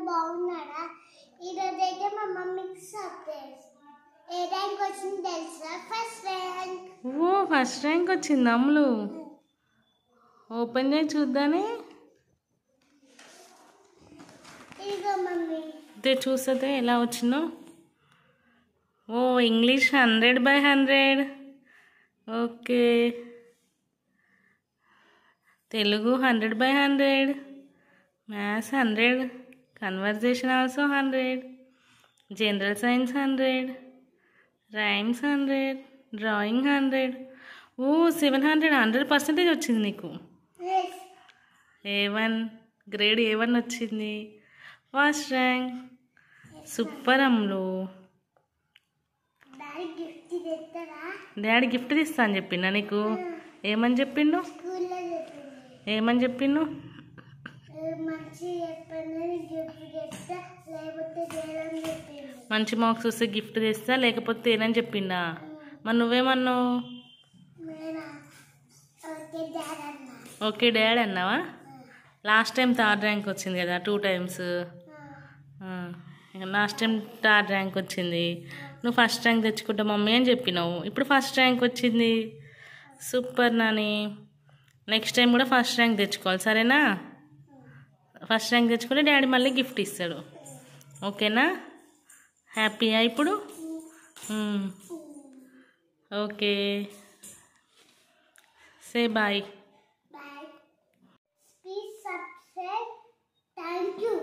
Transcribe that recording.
బాగున్నాడా? ఈరోజు అయితే మా మమ్మీకి సర్ప్రైజ్. ఏ ర్యాంక్ వచ్చింది తెలుసా? First rank. ఓ ఫస్ట్ ర్యాంక్ వచ్చింది అమ్ములు. ఓపెన్ చేసి చూద్దానే. ఇదిగో మమ్మీ. ఇదే చూస్తే ఎలా వచ్చిందో. ఓ English 100/100. Okay. Telugu 100/100. Maths 100. Conversation also 100. General science 100. Rhymes 100. Drawing 100. ఓ 700. 100% వచ్చింది నీకు. A1 గ్రేడ్ A1 వచ్చింది. First rank. సూపర్ అమ్ములు. డాడీ గిఫ్ట్ తీస్తా అని చెప్పిండా నీకు? ఏమని చెప్పిండు? ఏమని చెప్పిండు? మంచి మార్క్స్ వస్తే గిఫ్ట్ తెస్తా లేకపోతే తేనని చెప్పిండా? మరి నువ్వేమన్నావు? ఓకే డాడీ అన్నావా? లాస్ట్ టైం 3rd ర్యాంక్ వచ్చింది కదా 2 times. Last time 3rd rank వచ్చింది. నువ్వు ఫస్ట్ ర్యాంక్ తెచ్చుకుంటా మమ్మీ అని చెప్పినావు. ఇప్పుడు ఫస్ట్ ర్యాంక్ వచ్చింది. సూపర్ నాని. నెక్స్ట్ టైం కూడా ఫస్ట్ ర్యాంక్ తెచ్చుకోవాలి సరేనా? ఫస్ట్ ర్యాంక్ తెచ్చుకుంటే డాడీ మళ్ళీ గిఫ్ట్ ఇస్తాడు. ఓకేనా? హ్యాపీయా ఇప్పుడు? Okay say bye. Please subscribe. Thank you.